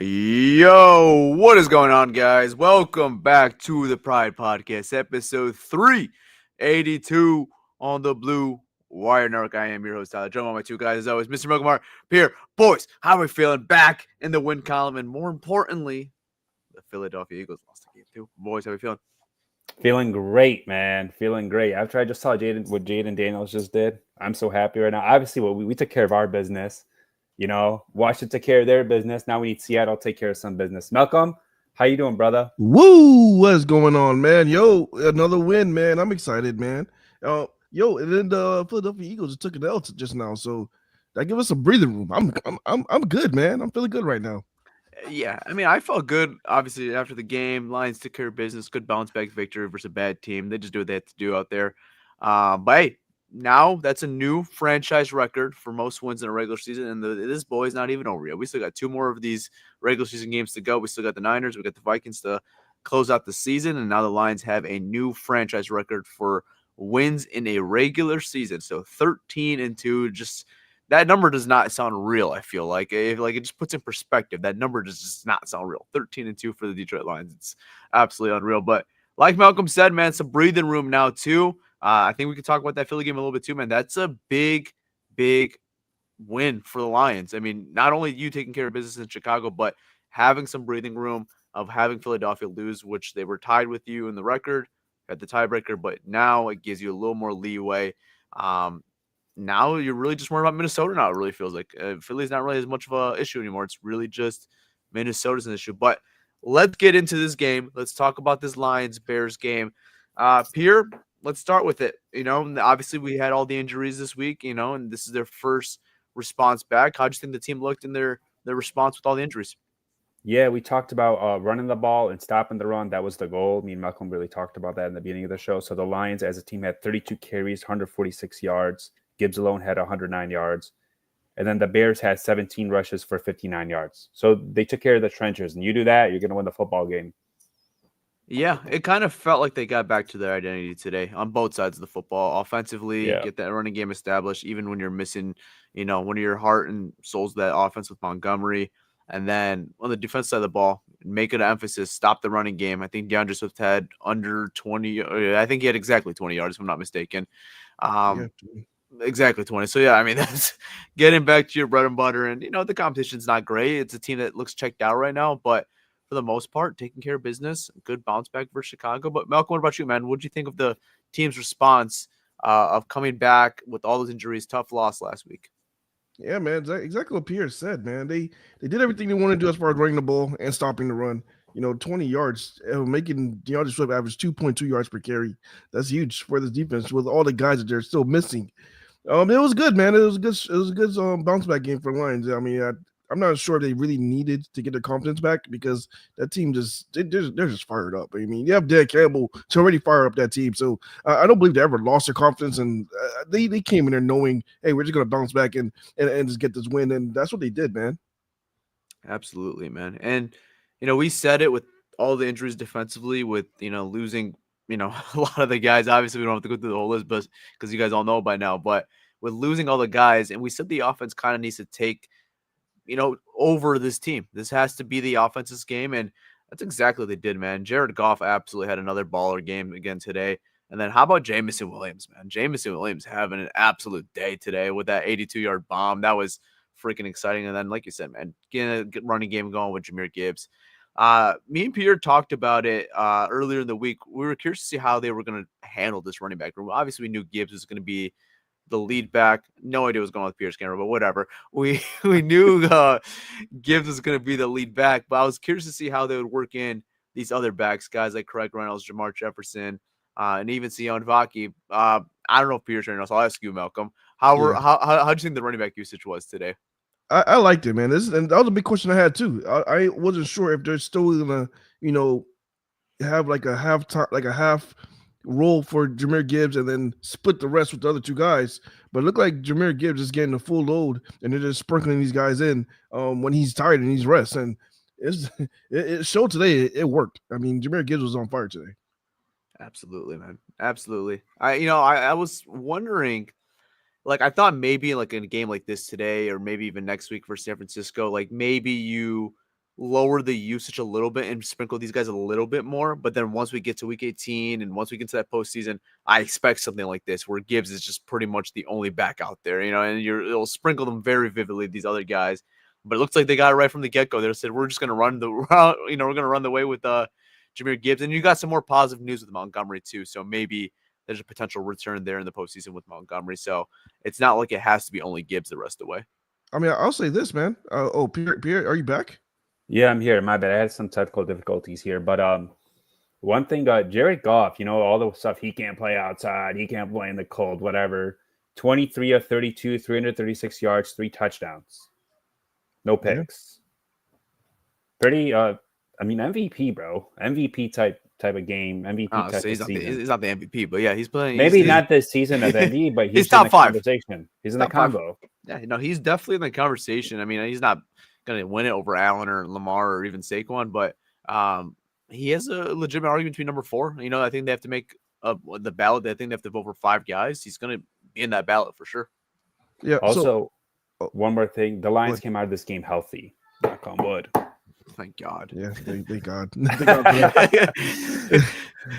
Yo, what is going on, guys? Welcome back to the Pride Podcast, episode 382 on the Blue Wire Network. I am your host, Tyler. Joined by my two guys, as always, Mr. Milkamar, Pierre. Boys, how are we feeling? Back in the win column, and more importantly, the Philadelphia Eagles lost the game, too. Boys, how are we feeling? Feeling great, man. Feeling great. After I just saw what Jaden Daniels just did, I'm so happy right now. Obviously, we took care of our business. Washington took care of their business. Now we need Seattle to take care of some business. Malcolm, how you doing, brother? Woo! What's going on, man? Yo, another win, man. I'm excited, man. And then the Philadelphia Eagles took an L just now, so that give us some breathing room. I'm good, man. I'm feeling good right now. Yeah, I mean, I felt good, obviously, after the game. Lions took care of business. Good bounce back victory versus a bad team. They just do what they have to do out there. But hey, now that's a new franchise record for most wins in a regular season. And this boy's not even over yet. We still got two more of these regular season games to go. We still got the Niners. We got the Vikings to close out the season. And now the Lions have a new franchise record for wins in a regular season. So 13-2, just – that number does not sound real. I feel like it just puts in perspective. That number does not sound real. 13-2 for the Detroit Lions. It's absolutely unreal. But like Malcolm said, man, some breathing room now too. I think we could talk about that Philly game a little bit too, man. That's a big win for the Lions. I mean, not only you taking care of business in Chicago, but having some breathing room of having Philadelphia lose, which they were tied with you in the record at the tiebreaker, but now it gives you a little more leeway. Now you're really just worried about Minnesota now, it really feels like. Philly's not really as much of an issue anymore. It's really just Minnesota's an issue. But let's get into this game. Let's talk about this Lions-Bears game. Pierre, let's start with it. Obviously we had all the injuries this week, and this is their first response back. How do you think the team looked in their response with all the injuries? Yeah, we talked about running the ball and stopping the run. That was the goal. Me and Malcolm really talked about that in the beginning of the show. So the Lions as a team had 32 carries, 146 yards. Gibbs alone had 109 yards. And then the Bears had 17 rushes for 59 yards. So they took care of the trenches. And you do that, you're going to win the football game. Yeah, it kind of felt like they got back to their identity today on both sides of the football. Offensively, get that running game established, even when you're missing, one of your heart and souls of that offense with Montgomery. And then on the defense side of the ball, make it an emphasis, stop the running game. I think DeAndre Swift had under 20. I think he had exactly 20 yards, if I'm not mistaken. Exactly 20. So, yeah, I mean, that's getting back to your bread and butter. And, the competition's not great. It's a team that looks checked out right now. But for the most part, taking care of business, good bounce back for Chicago. But, Malcolm, what about you, man? What did you think of the team's response of coming back with all those injuries? Tough loss last week. Yeah, man, exactly what Pierre said, man. They did everything they wanted to do as far as running the ball and stopping the run. 20 yards, making DeAndre Swift average 2.2 yards per carry. That's huge for this defense with all the guys that they're still missing. It was good, man. It was a good bounce back game for the Lions. I mean, I'm not sure they really needed to get their confidence back because that team they're just fired up. I mean, you have Dan Campbell to already fire up that team, so I don't believe they ever lost their confidence, and they came in there knowing, hey, we're just gonna bounce back and just get this win, and that's what they did, man. Absolutely, man. And we said it with all the injuries defensively, with losing a lot of the guys. Obviously, we don't have to go through the whole list, but because you guys all know by now. But with losing all the guys, and we said the offense kind of needs to take over this team. This has to be the offense's game, and that's exactly what they did, man. Jared Goff absolutely had another baller game again today. And then how about Jameson Williams, man? Jameson Williams having an absolute day today with that 82-yard bomb. That was freaking exciting. And then, like you said, man, getting a running game going with Jahmyr Gibbs. Me and Peter talked about it earlier in the week. We were curious to see how they were going to handle this running back room. Obviously, we knew Gibbs was going to be the lead back. No idea what's going on with Pierce Cameron, but whatever. We knew Gibbs was going to be the lead back, but I was curious to see how they would work in these other backs, guys like Craig Reynolds, Jamar Jefferson, and even Sion Vaki. I don't know if Pierce right now, so I'll ask you, Malcolm. How do you think the running back usage was today? I liked it, man. And that was a big question I had too. I wasn't sure if they're still gonna, have like a half role for Jahmyr Gibbs and then split the rest with the other two guys. But it looked like Jahmyr Gibbs is getting the full load and they're just sprinkling these guys in when he's tired and he's rest. And it showed today it worked. I mean, Jahmyr Gibbs was on fire today. Absolutely, man. Absolutely. I was wondering, like, I thought maybe like in a game like this today, or maybe even next week for San Francisco, like maybe you lower the usage a little bit and sprinkle these guys a little bit more. But then once we get to week 18 and once we get to that postseason, I expect something like this where Gibbs is just pretty much the only back out there, and it'll sprinkle them very vividly, these other guys. But it looks like they got it right from the get-go. They said, we're just going to run the route, we're going to run the way with Jahmyr Gibbs. And you got some more positive news with Montgomery too. So maybe there's a potential return there in the postseason with Montgomery. So it's not like it has to be only Gibbs the rest of the way. I mean, I'll say this, man. Pierre, are you back? Yeah, I'm here. My bad. I had some technical difficulties here. But one thing, Jared Goff, all the stuff, he can't play outside. He can't play in the cold, whatever. 23 of 32, 336 yards, 3 touchdowns. No picks. Yeah. Pretty, MVP, bro. MVP type of game. MVP type of season. He's not the MVP, but yeah, he's playing. Maybe not this season of MVP, but he's top 5 conversation. He's in the combo. Yeah, no, he's definitely in the conversation. I mean, he's not going to win it over Allen or Lamar or even Saquon, but he has a legitimate argument to be number 4. I think they have to make the ballot. I think they have to vote for 5 guys. He's going to be in that ballot for sure. Yeah. Also, one more thing: the Lions came out of this game healthy. Knock on wood. Thank God. Yeah, thank God.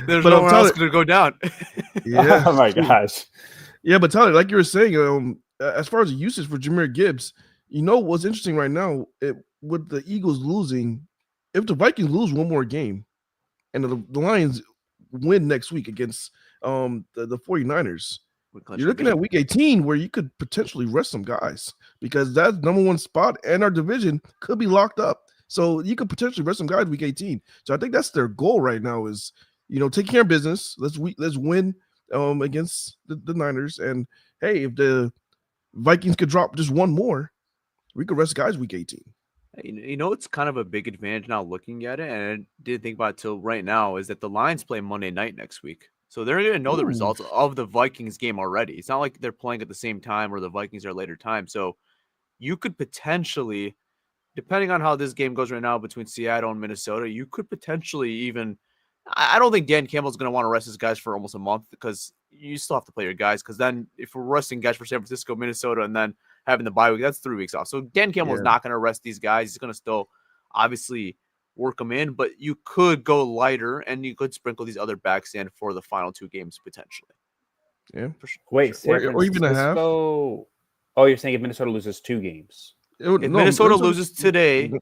There's no one else going to go down. Yeah. Oh my gosh. Yeah, but Tyler, like you were saying, as far as the usage for Jahmyr Gibbs, what's interesting right now, with the Eagles losing, if the Vikings lose one more game and the Lions win next week against the 49ers, you're looking at week 18 where you could potentially rest some guys because that number 1 spot and our division could be locked up. So you could potentially rest some guys week 18. So I think that's their goal right now is, take care of business. Let's win against the Niners. And hey, if the Vikings could drop just one more, we could rest guys week 18. It's kind of a big advantage now looking at it, and I didn't think about it till right now, is that the Lions play Monday night next week. So they're going to know the results of the Vikings game already. It's not like they're playing at the same time or the Vikings are at a later time. So you could potentially, depending on how this game goes right now between Seattle and Minnesota, you could potentially even – I don't think Dan Campbell's going to want to rest his guys for almost a month because you still have to play your guys, because then if we're resting guys for San Francisco, Minnesota, and then having the bye week, that's 3 weeks off. So Dan Campbell is not going to rest these guys. He's going to still obviously – work them in, but you could go lighter and you could sprinkle these other backs in for the final 2 games potentially. Yeah. Wait, or even a half. Oh, you're saying if Minnesota loses 2 games? If Minnesota loses today,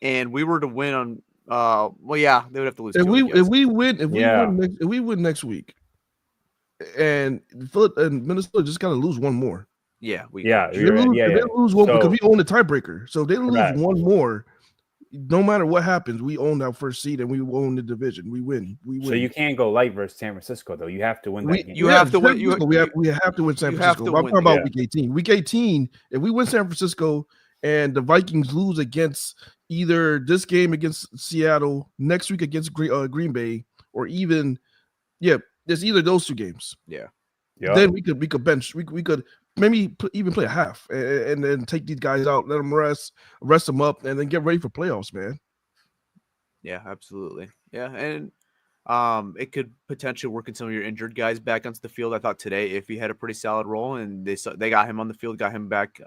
and we were to win on, they would have to lose. If we win next week, and Minnesota just got to lose one more. Yeah, they lose one because we own the tiebreaker. So if they lose one more, no matter what happens, we own our first seed and we own the division. We win. So you can't go light versus San Francisco, though. You have to win that game. You have to win. We have to win San Francisco. I'm talking about week 18. Week 18, if we win San Francisco and the Vikings lose against either this game against Seattle, next week against Green Bay, or even, there's either those 2 games. Yeah. Then we could bench. We could maybe even play a half and then take these guys out, let them rest them up, and then get ready for playoffs, man. Yeah, absolutely. Yeah, and it could potentially work in some of your injured guys back onto the field. I thought today, if he had a pretty solid role, and they got him on the field, got him back,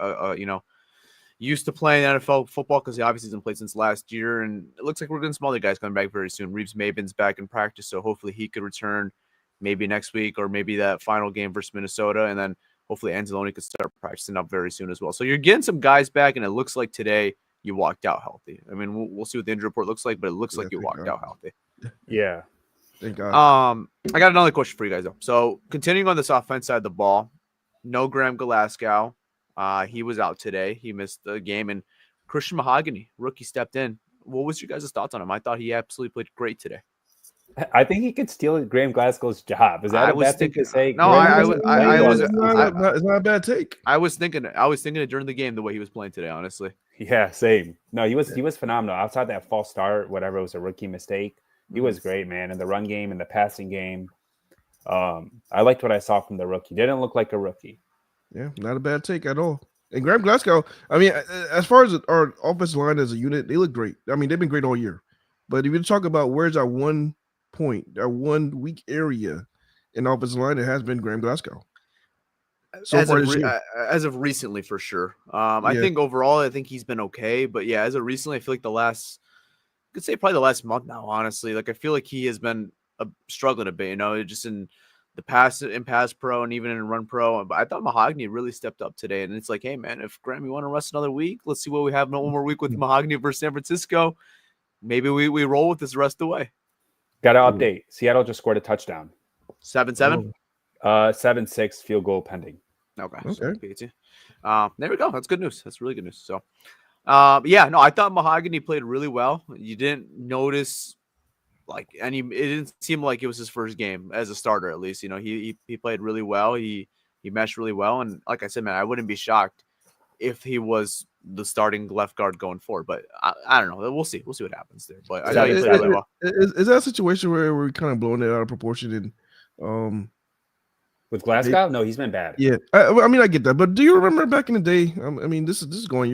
used to playing NFL football because he obviously hasn't played since last year, and it looks like we're getting some other guys coming back very soon. Reeves Maben's back in practice, so hopefully he could return maybe next week or maybe that final game versus Minnesota, and then hopefully Anzalone could start practicing up very soon as well. So you're getting some guys back, and it looks like today you walked out healthy. I mean, we'll see what the injury report looks like, but it looks like you walked out healthy. Yeah. Thank God. I got another question for you guys, though. So continuing on this offense side of the ball, no Graham Glasgow. He was out today. He missed the game. And Christian Mahogany, rookie, stepped in. What was your guys' thoughts on him? I thought he absolutely played great today. I think he could steal Graham Glasgow's job. Is that a bad thing to say? No, it's not a bad take. I was thinking it during the game the way he was playing today, honestly. Yeah, same. No, he was phenomenal. Outside that false start, whatever, it was a rookie mistake. He was great, man. In the run game, in the passing game. I liked what I saw from the rookie. Didn't look like a rookie. Yeah, not a bad take at all. And Graham Glasgow, I mean, as far as our offensive line as a unit, they look great. I mean, they've been great all year. But if you talk about where's our one point, our one weak area in offensive line, it has been Graham Glasgow. so far this year. As of recently, for sure. I Yeah. think overall, I think he's been okay. But yeah, as of recently, I feel like I could say probably the last month now, honestly. Like I feel like he has been struggling a bit, just in pass pro and even in run pro. But I thought Mahogany really stepped up today. And it's like, hey man, if Graham, you want to rest another week, let's see what we have. One more week with Mahogany versus San Francisco. Maybe we roll with this the rest of the way. Got to update. Seattle just scored a touchdown. 7-7. 7-6 field goal pending. Okay. So there we go. That's good news. That's really good news. So, yeah, no, I thought Mahogany played really well. You didn't notice it didn't seem like it was his first game as a starter, at least. He played really well. He meshed really well. And like I said, man, I wouldn't be shocked if he was the starting left guard going forward. But I don't know. We'll see. We'll see what happens there. But I thought he played really well. Is that a situation where we're kind of blowing it out of proportion? And with Glasgow? No, he's been bad. Yeah, I mean, I get that, but do you remember back in the day? I mean, this is going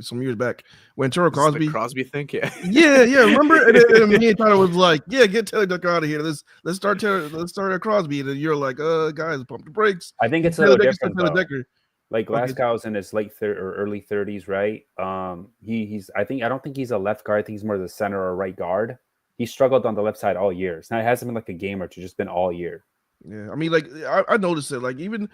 some years back when Terrell Crosby. Crosby think, yeah. yeah. Remember, and me and Tyler was like, "Yeah, get Taylor Decker out of here. Let's start Crosby." And then you're like, guys, pump the brakes." I think it's a little different. Like Glasgow's in his late or early 30s, right? I don't think he's a left guard. I think he's more the center or right guard. He struggled on the left side all year. Now it hasn't been like a game or two, just been all year. Yeah, I mean, like I noticed it. Like even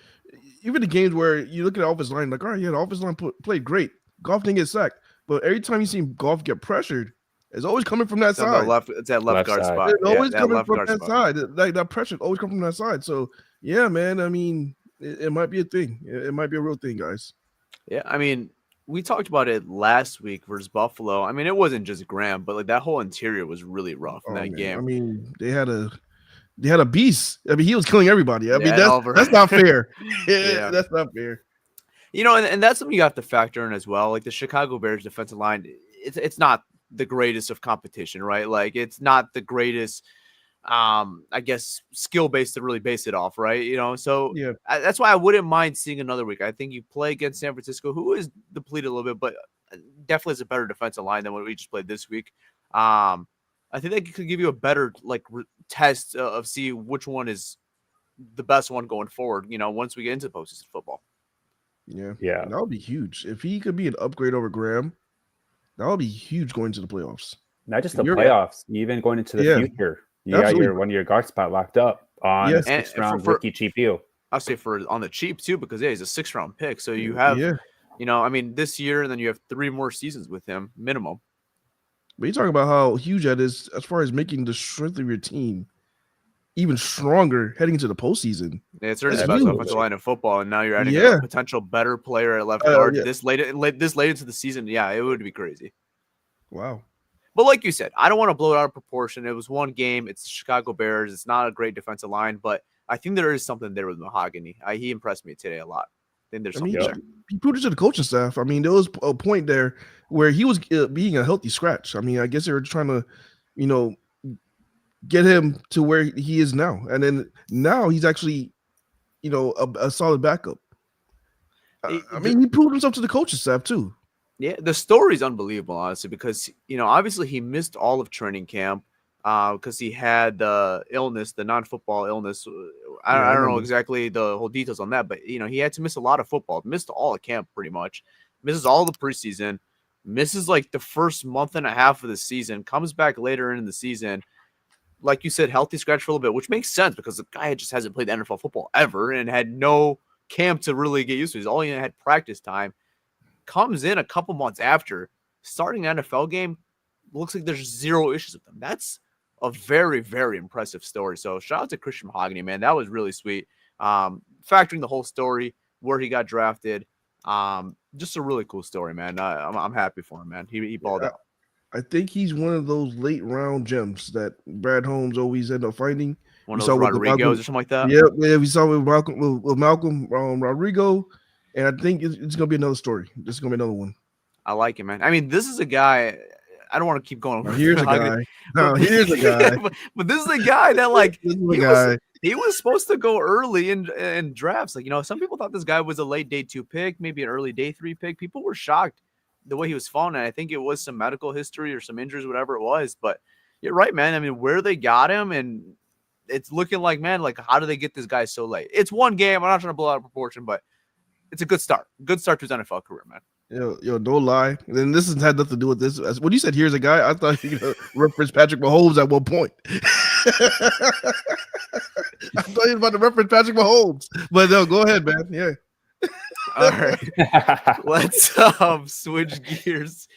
the games where you look at the offensive line, like, all right, yeah, the offensive line played great. Goff didn't get sacked, but every time you see Goff get pressured, it's always coming from that side. It's that left guard side. spot. It's always coming from that side. Like that pressure always comes from that side. So yeah, man. I mean, it might be a thing. It might be a real thing, guys. Yeah, I mean, we talked about it last week versus Buffalo. I mean, it wasn't just Graham, but like that whole interior was really rough in that game. I mean, they had a beast. I mean, he was killing everybody. I mean, that's not fair. Yeah, that's not fair. And that's something you have to factor in as well. Like the Chicago Bears defensive line, it's not the greatest of competition, right? Like it's not the greatest, I guess, skill base to really base it off, right? So yeah, that's why I wouldn't mind seeing another week. I think you play against San Francisco, who is depleted a little bit, but definitely is a better defensive line than what we just played this week. I think that could give you a better test of see which one is the best one going forward. Once we get into postseason football. Yeah, that would be huge if he could be an upgrade over Graham. That would be huge going to the playoffs. Not just the playoffs, even going into the future. You got one of your guard spot locked up on a 6th round rookie cheap deal. I'll say on the cheap too, because he's a 6th round pick. So you have, I mean, this year, and then you have 3 more seasons with him minimum. But you talk about how huge that is as far as making the strength of your team even stronger heading into the postseason. Yeah, it's certainly the best offensive line in football, and now you're adding a potential better player at left guard this late into the season. Yeah, it would be crazy. Wow. But like you said, I don't want to blow it out of proportion. It was one game. It's the Chicago Bears. It's not a great defensive line, but I think there is something there with Mahogany. He impressed me today a lot. I think there's something there. He proved it to the coaching staff. I mean, there was a point there where he was being a healthy scratch. I mean, I guess they were trying to, get him to where he is now. And then now he's actually, a solid backup. I mean, he proved himself to the coaching staff too. Yeah, the story is unbelievable, honestly, because, obviously he missed all of training camp because he had the illness, the non-football illness. I don't know exactly the whole details on that, but, he had to miss a lot of football, missed all of camp pretty much, misses all the preseason, misses like the first month and a half of the season, comes back later in the season. Like you said, healthy scratch for a little bit, which makes sense because the guy just hasn't played NFL football ever and had no camp to really get used to. He's only had practice time. Comes in a couple months after starting an NFL game, looks like there's 0 issues with them. That's a very, very impressive story. So shout out to Christian Mahogany, man. That was really sweet. Factoring the whole story, where he got drafted, just a really cool story, man. I'm happy for him, man. He balled out. I think he's one of those late round gems that Brad Holmes always end up finding. One of those Rodrigos or something like that. Yeah, we saw with Malcolm Rodrigo, and I think it's gonna be another story. This is gonna be another one. I like it, man. I mean, this is a guy. I don't want to keep going. Here's a guy. Here's a guy. But this is a guy that he was supposed to go early in drafts. Like, some people thought this guy was a late day 2 pick, maybe an early day 3 pick. People were shocked the way he was falling. And I think it was some medical history or some injuries, whatever it was. But you're right, man. I mean, where they got him, and it's looking like, man, like, how do they get this guy so late? It's one game. I'm not trying to blow out of proportion, but it's a good start. Good start to his NFL career, man. Yo, don't lie. And this has had nothing to do with this. When you said here's a guy, I thought you were reference Patrick Mahomes at one point. I thought you were about to reference Patrick Mahomes. But no, go ahead, man. Yeah. All right. Let's switch gears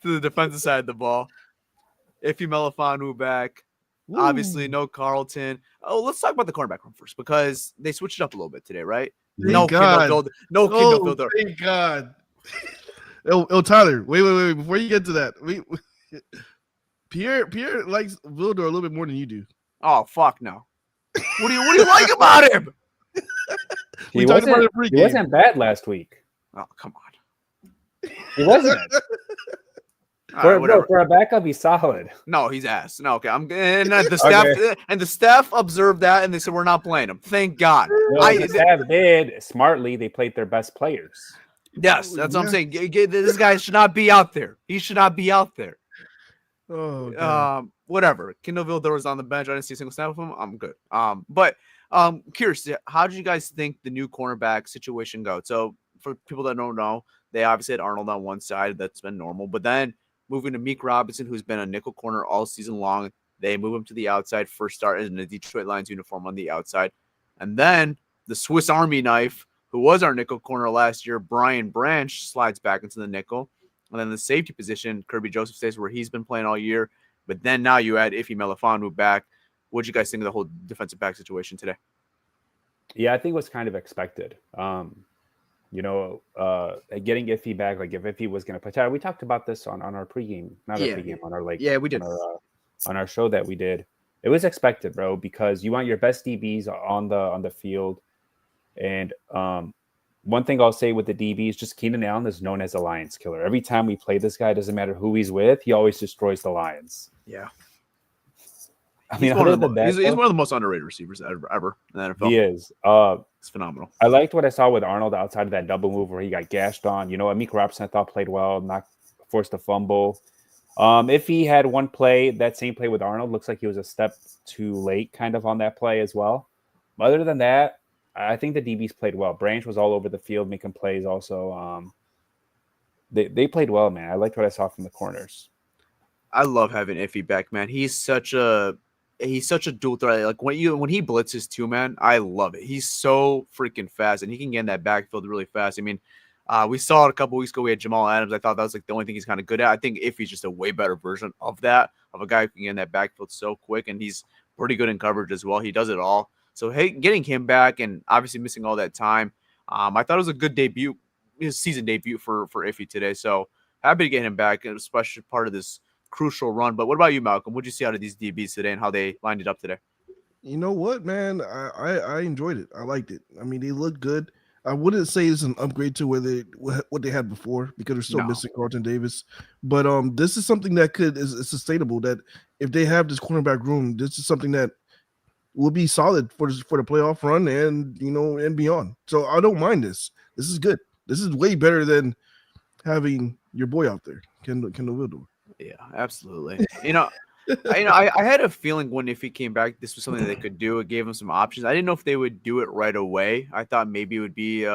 to the defensive side of the ball. Ife Melifonwu back. Ooh. Obviously, no Carlton. Oh, let's talk about the cornerback room first because they switched it up a little bit today, right? Thank No God. Kindle Builder. No Kindle Builder. Thank God. Tyler, wait. Before you get to that, Pierre likes Vildor a little bit more than you do. Oh, fuck no. What do you like about him? He wasn't bad last week. Oh, come on. He wasn't. For a backup, he's solid. No, he's ass. No, okay. The staff observed that and they said we're not playing him. Thank God. No, the staff did smartly. They played their best players. Yes, that's what I'm saying. This guy should not be out there. He should not be out there. Oh, God. Whatever. Kindle Vildor was on the bench. I didn't see a single snap of him. I'm good. But curious, how did you guys think the new cornerback situation go? So for people that don't know, they obviously had Arnold on one side. That's been normal. But then moving to Meek Robinson, who's been a nickel corner all season long, they move him to the outside, first start in the Detroit Lions uniform on the outside. And then the Swiss Army knife, who was our nickel corner last year, Brian Branch, slides back into the nickel. And then the safety position, Kirby Joseph stays where he's been playing all year. But then now you add Ife Melifonwu back. What do you guys think of the whole defensive back situation today? Yeah, I think it was kind of expected. Getting Ife back, like if Ife was going to play. We talked about this on our pregame, on our we did on our show that we did. It was expected, bro, because you want your best DBs on the field. And one thing I'll say with the DBs, just Keenan Allen is known as a Lions killer. Every time we play this guy, doesn't matter who he's with, he always destroys the Lions. Yeah. I mean, he's one of the most underrated receivers ever in the NFL. He is. It's phenomenal. I liked what I saw with Arnold outside of that double move where he got gashed on. Meek Robinson I thought played well, not forced a fumble. If he had one play, that same play with Arnold, looks like he was a step too late kind of on that play as well. But other than that, I think the DBs played well. Branch was all over the field making plays also. They played well, man. I liked what I saw from the corners. I love having Iffy back, man. He's such a dual threat. Like when he blitzes too, man, I love it. He's so freaking fast, and he can get in that backfield really fast. I mean, we saw it a couple weeks ago. We had Jamal Adams. I thought that was like the only thing he's kind of good at. I think Iffy's just a way better version of that, of a guy who can get in that backfield so quick, and he's pretty good in coverage as well. He does it all. So, hey, getting him back and obviously missing all that time, I thought it was a good debut, his season debut for Iffy today. So happy to get him back, and especially part of this crucial run. But what about you, Malcolm? What did you see out of these DBs today and how they lined it up today? You know what, man? I enjoyed it. I liked it. I mean, they looked good. I wouldn't say it's an upgrade to what they had before because they're still missing Carlton Davis. But this is something that is sustainable. That if they have this cornerback room, this is something that will be solid for the playoff run and beyond. So I don't mind this. This is good. This is way better than having your boy out there, Kindle Vildor. Yeah, absolutely. I had a feeling when if he came back, this was something they could do. It gave him some options. I didn't know if they would do it right away. I thought maybe it would be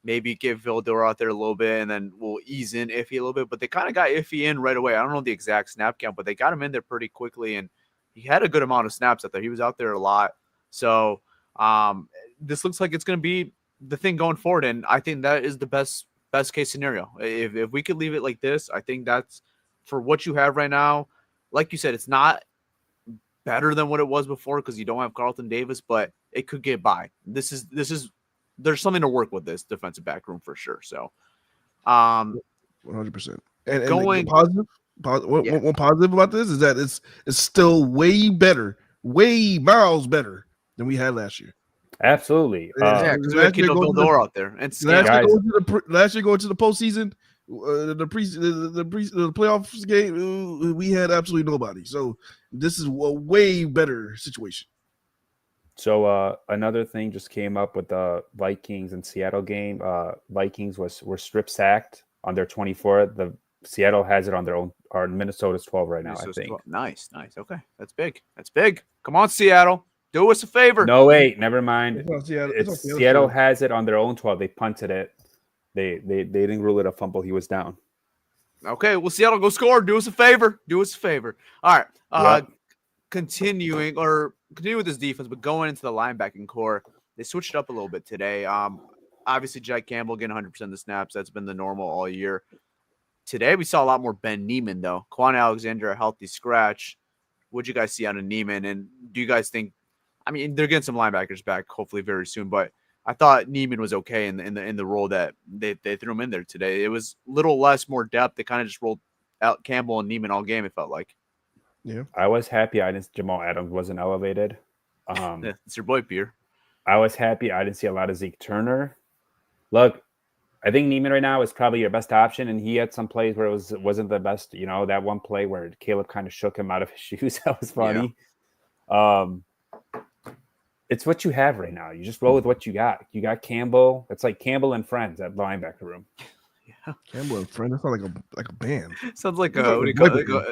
maybe give Vildor out there a little bit and then we'll ease in Iffy a little bit. But they kind of got Iffy in right away. I don't know the exact snap count, but they got him in there pretty quickly, and he had a good amount of snaps out there. He was out there a lot. So this looks like it's going to be the thing going forward, and I think that is the best case scenario. If we could leave it like this, I think that's for what you have right now. Like you said, it's not better than what it was before because you don't have Carlton Davis, but it could get by. This is there's something to work with this defensive back room for sure. So 100%. And going positive. One positive about this is that it's still way better, way miles better than we had last year. Absolutely. Because we had Kindle Vildor out there. And last year going to the postseason, the playoffs game, we had absolutely nobody. So this is a way better situation. So another thing just came up with the Vikings and Seattle game. Vikings were strip sacked on their 24. The Seattle has it on their own, or Minnesota's 12 right now, I think. 12. Nice. Okay. That's big. Come on, Seattle. Do us a favor. No, wait, never mind. Seattle has it on their own 12. They punted it. They didn't rule it a fumble. He was down. Okay, well, Seattle go score. Do us a favor. All right. Yep. Continue with this defense, but going into the linebacking core, they switched it up a little bit today. Obviously, Jack Campbell getting 100% of the snaps. That's been the normal all year. Today, we saw a lot more Ben Neiman, though. Quan Alexander, a healthy scratch. What'd you guys see out of Neiman? And do you guys think – I mean, they're getting some linebackers back hopefully very soon, but I thought Neiman was okay in the role that they threw him in there today. It was a little less, more depth. They kind of just rolled out Campbell and Neiman all game, it felt like. Yeah, I was happy Jamal Adams wasn't elevated. It's your boy, Pierre. I was happy I didn't see a lot of Zeke Turner. Look, I think Neiman right now is probably your best option, and he had some plays where it wasn't the best. You know, that one play where Caleb kind of shook him out of his shoes. That was funny. Yeah. It's what you have right now. You just roll with what you got. You got Campbell. It's like Campbell and friends at linebacker room. Yeah, Campbell and friends. That sounds like a band. Sounds like it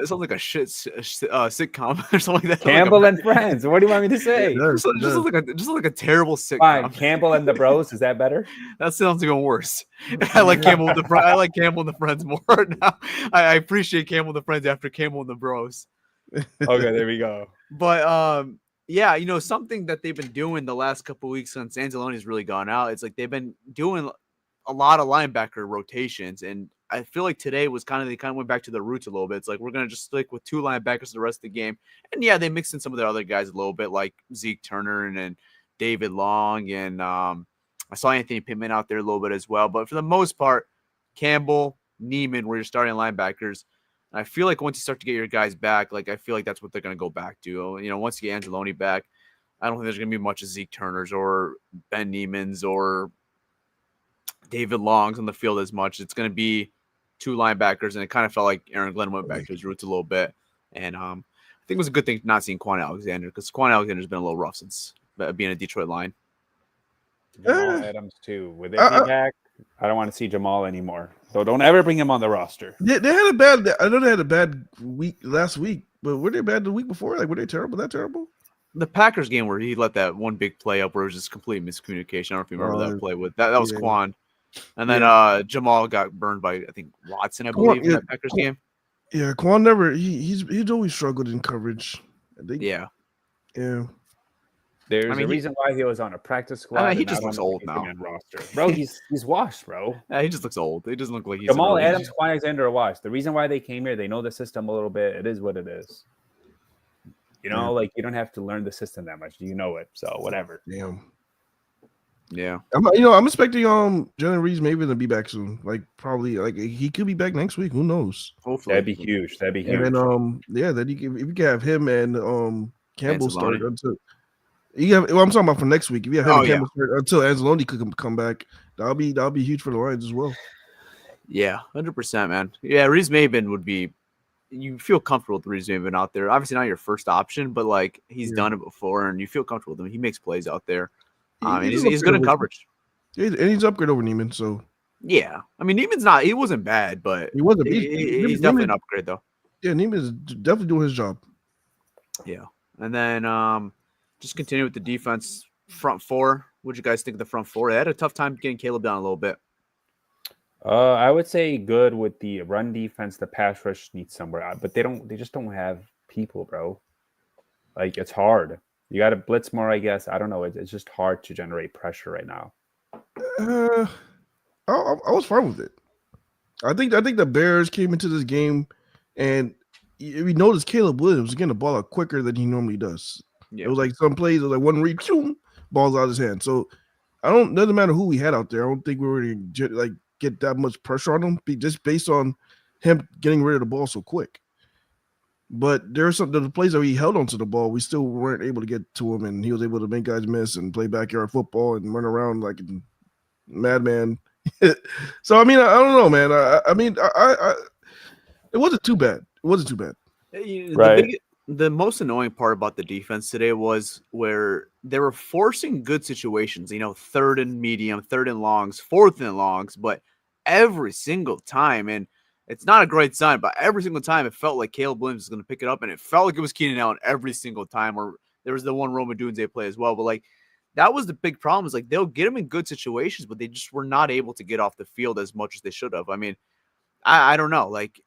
sounds like a shit sitcom or something like that. Campbell like and friends. What do you want me to say? Just like a terrible sitcom. Fine. Campbell and the Bros. Is that better? That sounds even worse. I like Campbell and the friends more now. I appreciate Campbell and the friends after Campbell and the Bros. Okay, there we go. But yeah, you know, something that they've been doing the last couple of weeks since Anzalone's really gone out, it's like they've been doing a lot of linebacker rotations, and I feel like today was they went back to the roots a little bit. It's like we're gonna just stick with two linebackers the rest of the game, and yeah, they mixed in some of their other guys a little bit, like Zeke Turner and David Long, and I saw Anthony Pittman out there a little bit as well. But for the most part, Campbell, Neiman were your starting linebackers. And I feel like once you start to get your guys back, like I feel like that's what they're gonna go back to. You know, once you get Anzalone back, I don't think there's gonna be much of Zeke Turner's or Ben Neiman's or David Long's on the field as much. It's going to be two linebackers, and it kind of felt like Aaron Glenn went back to his roots a little bit. And I think it was a good thing not seeing Quan Alexander, because Quan Alexander's been a little rough since being a Detroit line. Jamal Adams too. With it back, I don't want to see Jamal anymore. So don't ever bring him on the roster. They had a bad. I know they had a bad week last week, but were they bad the week before? Like, were they terrible? That terrible? The Packers game where he let that one big play up where it was just complete miscommunication. I don't know if you remember that play with that was Quan. And then Jamal got burned by, I think, Watson, I believe, in that Packers game. Yeah, Quan never he's always struggled in coverage. Yeah. There's a reason why he was on a practice squad. He just looks old now. Roster. Bro, he's washed, bro. Yeah, he just looks old. He doesn't look like he's Jamal Adams, Quan Alexander are washed. The reason why they came here, they know the system a little bit. It is what it is. You know, like you don't have to learn the system that much. You know it. So whatever. Damn. Yeah. I'm expecting Jalen Reeves maybe to be back soon. Like probably like he could be back next week. Who knows? Hopefully. That'd be huge. And then then if you can have him and Campbell start until I'm talking about for next week. If you have him and Campbell start until Anzalone could come back, that'll be huge for the Lions as well. Yeah, 100%, man. Yeah, Reeves Maben would be. You feel comfortable with Reeves Maben out there. Obviously not your first option, but like he's done it before, and you feel comfortable with him. He makes plays out there. He's good in coverage. Yeah, and he's upgrade over Neiman. So yeah, I mean Neiman's he wasn't bad, but he wasn't. He's definitely an upgrade though. Yeah, Neiman's definitely doing his job. Yeah, and then just continue with the defense front four. What'd you guys think of the front four? They had a tough time getting Caleb down a little bit. I would say good with the run defense. The pass rush needs somewhere out, but they just don't have people, bro. Like it's hard. You got to blitz more, I guess. I don't know. It's just hard to generate pressure right now. I was fine with it. I think the Bears came into this game, and if you notice, Caleb Williams was getting the ball out quicker than he normally does. Yeah. It was like some plays, it was like one read, balls out of his hand. So doesn't matter who we had out there. I don't think we were going to like get that much pressure on him, just based on him getting rid of the ball so quick. But there are the plays that he held onto the ball, we still weren't able to get to him, and he was able to make guys miss and play backyard football and run around like a madman. So I mean, I don't know, man. I it wasn't too bad. It wasn't too bad. Right. The most annoying part about the defense today was where they were forcing good situations. You know, third and medium, third and longs, fourth and longs, but every single time, and it's not a great sign, but every single time it felt like Caleb Williams was going to pick it up, and it felt like it was Keenan Allen every single time, or there was the one Roma Dunze play as well. But like that was the big problem. Is like they'll get him in good situations, but they just were not able to get off the field as much as they should have. I mean, I don't know. Like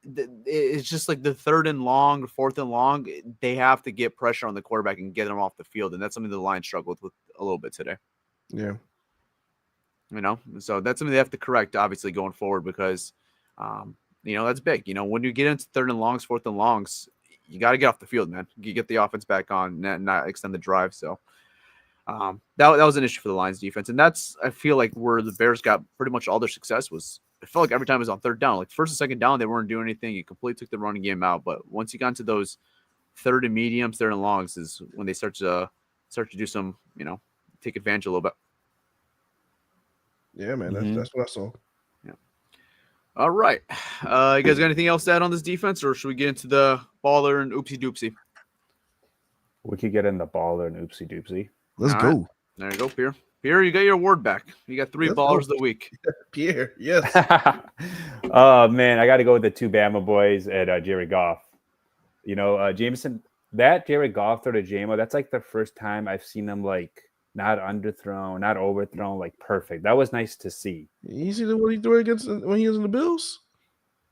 it's just like the 3rd and long, 4th and long. They have to get pressure on the quarterback and get him off the field, and that's something the Lions struggled with a little bit today. Yeah. So that's something they have to correct, obviously, going forward because, that's big. When you get into 3rd and longs, 4th and longs, you got to get off the field, man. You get the offense back on and not extend the drive. So that was an issue for the Lions defense. And that's, I feel like, where the Bears got pretty much all their success was. It felt like every time it was on 3rd down, like 1st and 2nd down, they weren't doing anything. You completely took the running game out. But once you got into those 3rd and mediums, 3rd and longs is when they start to do some, take advantage a little bit. Yeah, man. That's what I saw. Yeah. All right. You guys got anything else to add on this defense, or should we get into the baller and oopsie doopsie? We could get in the baller and oopsie doopsie. Let's go. Right. There you go, Pierre. Pierre, you got your award back. You got 3 ballers of the week. Pierre, yes. Oh, man. I got to go with the 2 Bama boys and Jared Goff. Jameson, that Jared Goff throw to JMO, that's like the first time I've seen him like not underthrown, not overthrown, like perfect. That was nice to see. You see what he threw against when he was in the Bills?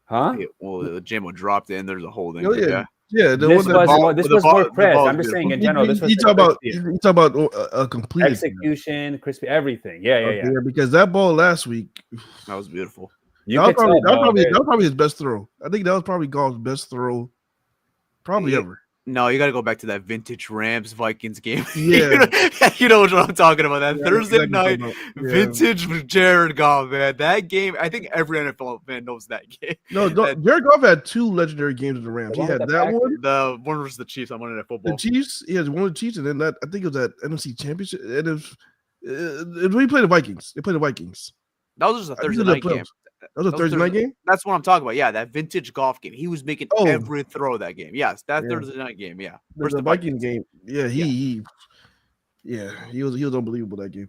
Huh? Yeah, well, the JMO dropped in. There's a holding. Oh, yeah. Yeah, this was more press. I'm just saying in general. This was you talk about a complete execution, crispy, everything. Yeah. Because that ball last week, that was beautiful. That was probably his best throw. I think that was probably Goff's best throw, ever. No, you got to go back to that vintage Rams Vikings game. Yeah, you know what I'm talking about. That Thursday night vintage Jared Goff, man. That game, I think every NFL fan knows that game. No, Jared Goff had 2 legendary games with the Rams. He had that one. The one versus the Chiefs on Monday Night Football. The Chiefs, he has one with the Chiefs, and then that I think it was that NFC Championship. We played the Vikings. They played the Vikings. That was just a Thursday night game. That was a Thursday night game? That's what I'm talking about. Yeah, that vintage Goff game. He was making every throw that game. Yes, that Thursday night game. Yeah. The Viking game. Yeah, he was unbelievable that game.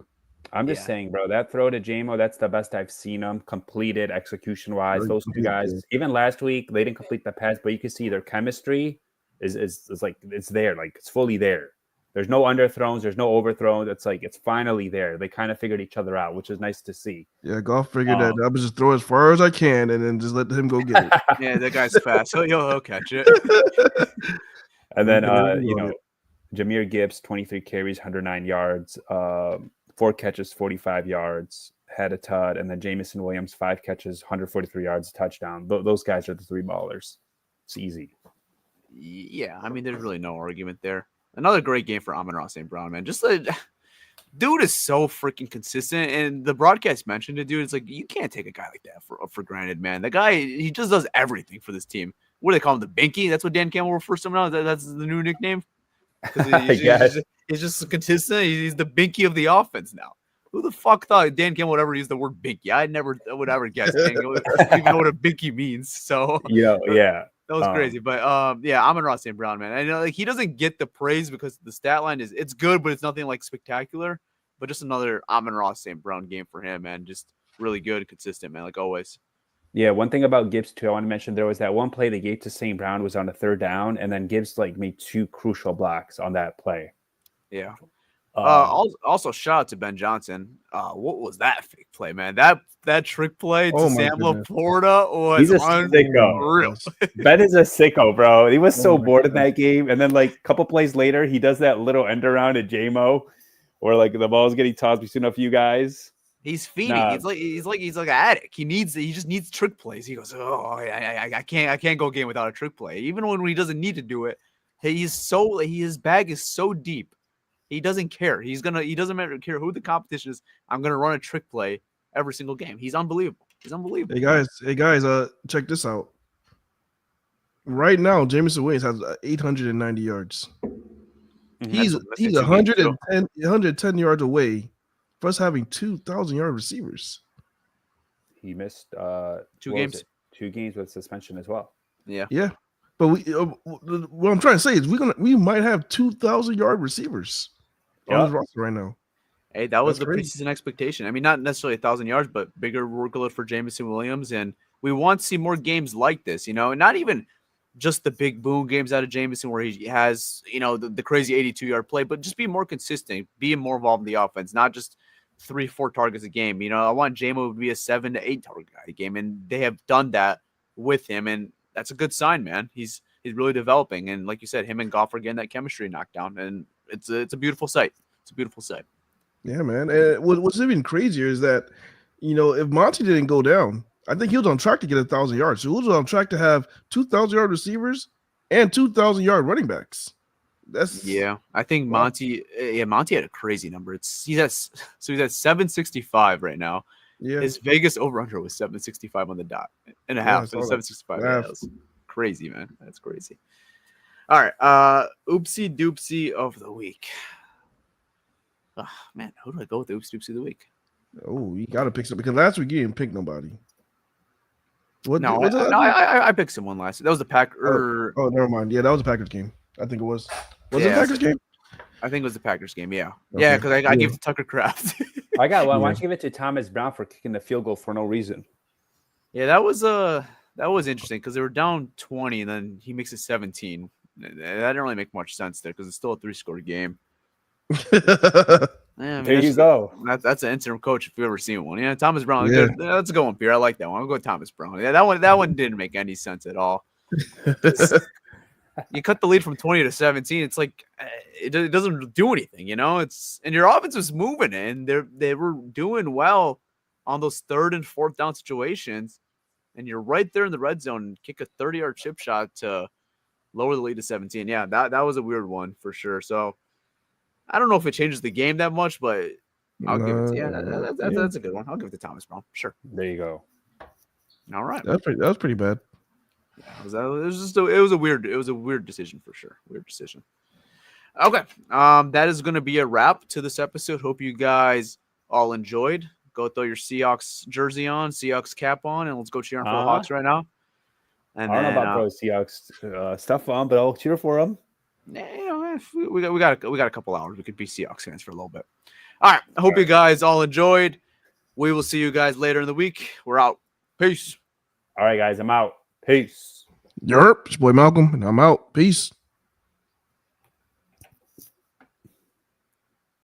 I'm just saying, bro, that throw to JMO, that's the best I've seen him completed execution-wise. Those 2 guys, even last week, they didn't complete the pass, but you can see their chemistry is like it's there, like it's fully there. There's no underthrows, there's no overthrows. It's like it's finally there. They kind of figured each other out, which is nice to see. Yeah, Goff figured that I would just throw as far as I can and then just let him go get it. Yeah, that guy's fast. He'll catch it. And then Jahmyr Gibbs, 23 carries, 109 yards, 4 catches, 45 yards, had a tud, and then Jameson Williams, 5 catches, 143 yards, touchdown. Those guys are the 3 ballers. It's easy. Yeah, I mean, there's really no argument there. Another great game for Amon-Ra St. Brown, man. Just dude is so freaking consistent, and the broadcast mentioned it, dude. It's like you can't take a guy like that for granted, man. The guy, he just does everything for this team. What do they call him? The Binky? That's what Dan Campbell refers to him now. That's the new nickname. He's just consistent. He's the Binky of the offense now. Who the fuck thought Dan Campbell would ever use the word Binky? I never would ever guess. Dan Campbell even know what a Binky means. So yeah. That was crazy, but Amon-Ra St. Brown, man. I know like he doesn't get the praise because the stat line it's good, but it's nothing like spectacular. But just another Amon-Ra St. Brown game for him, man. Just really good, consistent, man, like always. Yeah, one thing about Gibbs too, I want to mention there was that one play they gave to St. Brown was on a 3rd down, and then Gibbs like made 2 crucial blocks on that play. Yeah. Also, shout out to Ben Johnson. What was that fake play, man? That trick play to Sam Laporta was unreal. Ben is a sicko, bro. He was so bored in that game, and then like a couple plays later, he does that little end around at JMO, where like the ball's getting tossed between a few guys. He's feeding. He's like an addict. He just needs trick plays. He goes, I can't go game without a trick play. Even when he doesn't need to do it, his bag is so deep. He doesn't care. He doesn't care who the competition is. I'm gonna run a trick play every single game. He's unbelievable. Hey guys, check this out. Right now, Jameson Williams has 890 yards. He's 110 yards away from us having 2,000-yard receivers. He missed 2 games. 2 games with suspension as well. Yeah. But what I'm trying to say is we might have 2,000-yard receivers on this roster right now. Hey, that was the preseason expectation. I mean, not necessarily 1,000 yards, but bigger workload for Jameson Williams, and we want to see more games like this. And not even just the big boom games out of Jameson where he has, the crazy 82-yard play, but just be more consistent, be more involved in the offense, not just 3-4 targets a game. I want JMO to be a 7 to 8 target guy a game, and they have done that with him, and that's a good sign, man. He's really developing, and like you said, him and Goff are getting that chemistry knocked down, and it's a beautiful sight. It's a beautiful sight. Yeah, man. And what's even crazier is that, if Monty didn't go down, I think he was on track to get 1,000 yards. So he was on track to have 2,000-yard receivers and 2,000-yard running backs. I think Monty had a crazy number. He's at 765 right now. Yeah. His Vegas over/under was 765 on the dot and a half. So 765. Yeah, that was crazy, man. That's crazy. All right. Oopsie doopsie of the week. Oh, man, who do I go with the oopsie doopsie of the week? Oh, you got to pick something because last week you didn't pick nobody. I picked someone last week. That was the Packers. Oh, never mind. Yeah, that was the Packers game. I think it was. Was it the Packers game? I think it was the Packers game. Yeah. Okay. Yeah, because I gave it to Tucker Kraft. I got one. Why don't you give it to Thomas Brown for kicking the field goal for no reason? Yeah, that was interesting because they were down 20 and then he makes it 17. That didn't really make much sense there because it's still a 3-score game. There you go. That's an interim coach if you've ever seen one. Yeah, Thomas Brown. Yeah. That's a good one, Pierre. I like that one. I'll go with Thomas Brown. Yeah, that one didn't make any sense at all. You cut the lead from 20 to 17. It's like it doesn't do anything, and your offense was moving and they were doing well on those 3rd and 4th down situations, and you're right there in the red zone and kick a 30-yard chip shot to lower the lead to 17. Yeah, that was a weird one for sure. So I don't know if it changes the game that much, but I'll give it to that's a good one. I'll give it to Thomas Brown. Sure. There you go. All right. That was pretty bad. Yeah, it was a weird decision for sure. Weird decision. Okay. That is going to be a wrap to this episode. Hope you guys all enjoyed. Go throw your Seahawks jersey on, Seahawks cap on, and let's go cheer on for the Hawks right now. And I don't know about those Seahawks stuff on, but I'll cheer for them. We got a couple hours. We could be Seahawks fans for a little bit. All right. I hope you guys all enjoyed. We will see you guys later in the week. We're out. Peace. All right, guys. I'm out. Peace. Yerp. It's your boy Malcolm, and I'm out. Peace.